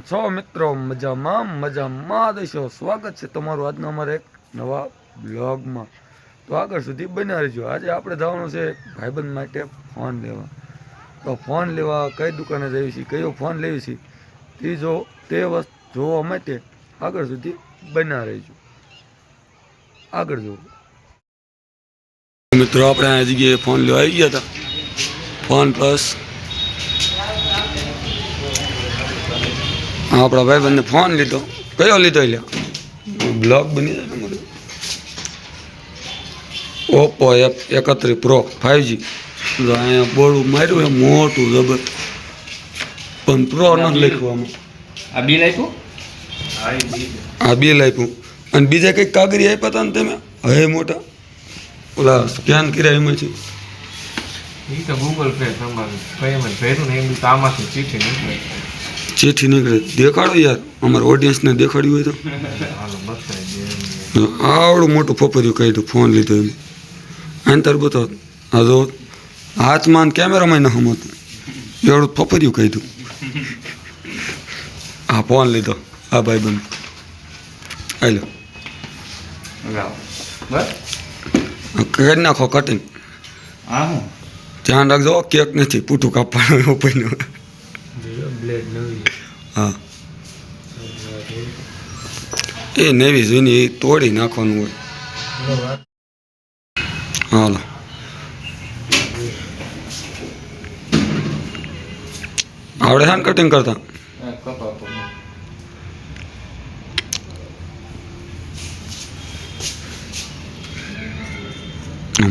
છો મિત્રો? મજામાં દેશો. સ્વાગત છે તમારું આજના અમારા એક નવા બ્લોગમાં. તો આગળ સુધી બન્યા રહેજો. આજે આપણે જવાનું છે ભાઈબંધ માટે ફોન લેવા. તો ફોન લેવા કઈ દુકાને જઈએ છીએ, કયો ફોન લેવી છે તે વસ્તુ જોવા માટે આગળ સુધી બન્યા રહેજો. આગળ જોવો મિત્રો, આપણે આ જગ્યાએ ફોન લેવા આવી ગયા હતા. ફોન પ્લસ આપણા ભાઈબંધને ફોન લીધો. કયો લીધો? લ્યો બ્લોગ બની જાય તમારે. Oppo F31 Pro 5G. અહીંયા બોર્ડ માર્યું છે મોટું જબર, પણ પ્રો નથી લખ્યું આમાં. આ બિલ આપ્યું અને બીજા કંઈક કાગરી આપ્યા હતા ને તમે હવે મોટા ઓલા સ્કેન કર્યા એમાંથી. ગૂગલ પે પેમેન્ટ ભર્યું ને એમ આમાંથી ચીઠી નીકળે. ચીઠી નીકળે? દેખાડો યાર, અમારા ઓડિયન્સને દેખાડ્યું હોય તો. આવડું મોટું ફોફર્યું કાઢ્યું ફોન લીધો એમ. આંતર બતાવો. આ જો હાથમાં કેમેરામાં ન હમતું એવડું ફોફર્યું કાઢ્યું. હા ફોન લીધો આ ભાઈબંધ. હાલો કરી નાખો કટિંગ. ધ્યાન રાખજો, કેક નથી પૂઠું કાપવાનું ઉપરનું. હા એ નવી જૂની એ તોડી નાખવાનું હોય. હાલો આવડે છે ને કટિંગ કરતા?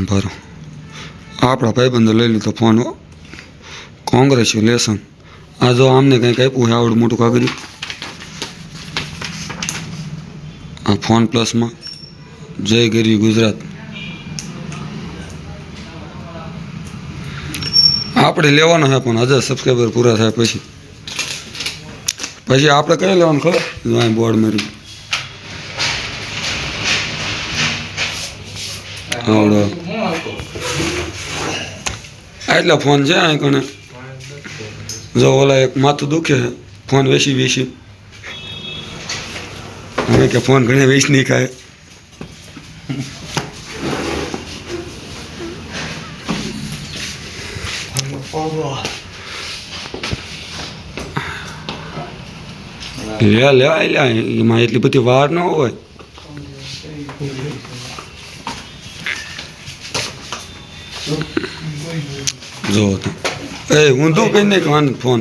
ભરો. આપણા ભાઈબંધો લઈ લીધો ફોન. કોંગ્રેચ્યુલેશન. આ જો આમને કંઈક આપ્યું છે આવડું મોટું કાગળિયું. આ ફોન પ્લસમાં જય ગરવી ગુજરાત. આપણે લેવાનો છે પણ 1000 સબસ્ક્રાઈબર પૂરા થાય પછી આપણે કઈ લેવાનું ખબર? અહીં બોર્ડ માર્યું આવડો. એટલા ફોન છે અહીં કણે. જો ઓલા એક માથું દુખે ફોન વેચી હવે કે ફોન ઘણે વેચ નહીં ખાય. લે એમાં એટલી બધી વાર ન હોય. જો ઊંધું કઈ નાખ્યો ફોન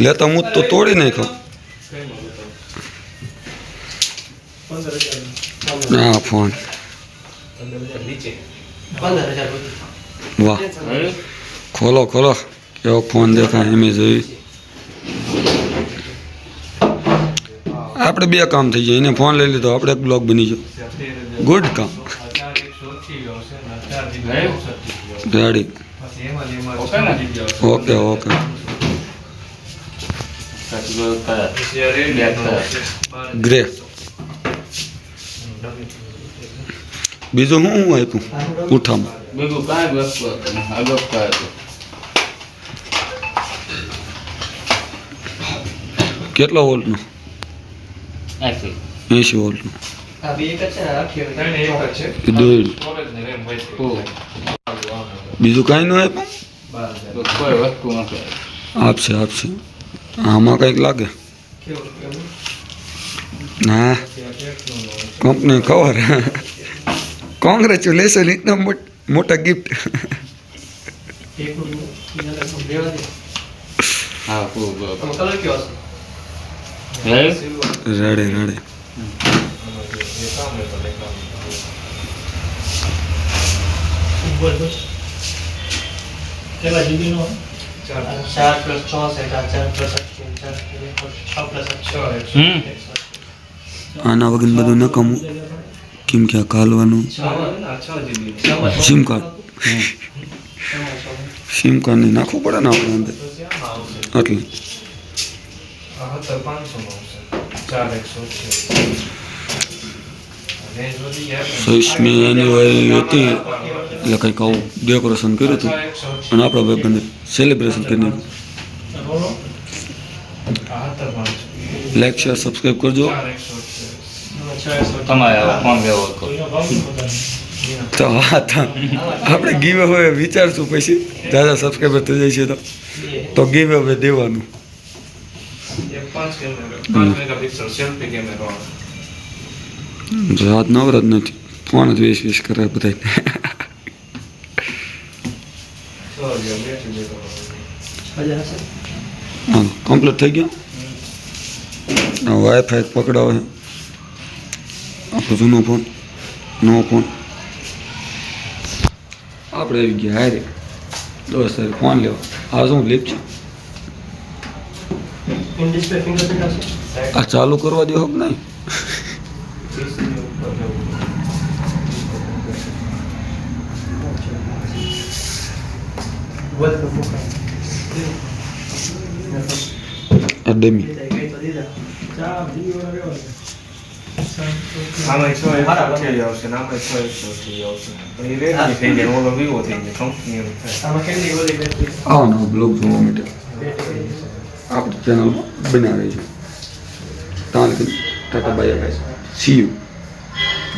લેતા હું તો તોડી નાખ્યો. હા ફોન વાહ. ખોલો કેવો ફોન દેખાય એમ જોયું. આપણે 2 કામ થઈ જાય. એને ફોન લઈ લીધો, આપણે એક બ્લોગ બની ગયો. ગુડ કામ. રેડી. Okay grey. બીજું હું આપ્યું ઉઠામાં? કેટલા વોલ્ટનું? 80 વોલ્ટનું. બીજું કાંઈ ન આપ્યું? આપશે આમાં કંઈક લાગે. ના કંપની ખબર. કોંગ્રેચ્યુલેશન, ઇતના મોટા ગિફ્ટ. રેડે. આના વગર બધું નકામું. કેમ કે કાલવાનું સિમ કાર્ડ નહીં નાખવું પડે ને આપણે અંદર. એટલે 26મી એન્યુઅરી હતી એટલે કંઈક આવું ડેકોરેશન કર્યું હતું અને આપણા ભાઈબંધે સેલિબ્રેશન કરી નાખ્યું. લાઈક શેર સબસ્ક્રાઈબ કરજો. તમારે હવે ફોન લેવો હતો. તો હા તો આપણે ગીવ અવે વિચારશું પછી દાદા સબસ્ક્રાઈબર થઈ જાય છે તો ગીવ અવે દેવાનું. 5 મેગાપિક્સલ સેલ્ફી કેમેરો આવે. રાત નવરાત નથી ફોન જ વીસ કરે બધા. હા કમ્પ્લીટ થઈ ગયો. વાઈફાઈ પકડાવે છે આપણો જૂનો ફોન નવો ફોન આપણે આવી ગયા હારે દોસ્ત ફોન લેવા. આ શું લીપ છે આ ચાલુ કરવા દો કે નહીં. આ ડમી આમાં 6 આવશે ને આમાં 6 આવશે. એ રેડમી થઈ જાય, ઓલો વિવો થઈ જાય, કંપની એમ થાય. આવો નવો બ્લોગ જોવા માટે આપણી ચેનલ બનાવી છે. ત્યાં લખી Tata bye bye see you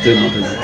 જય માતાજી.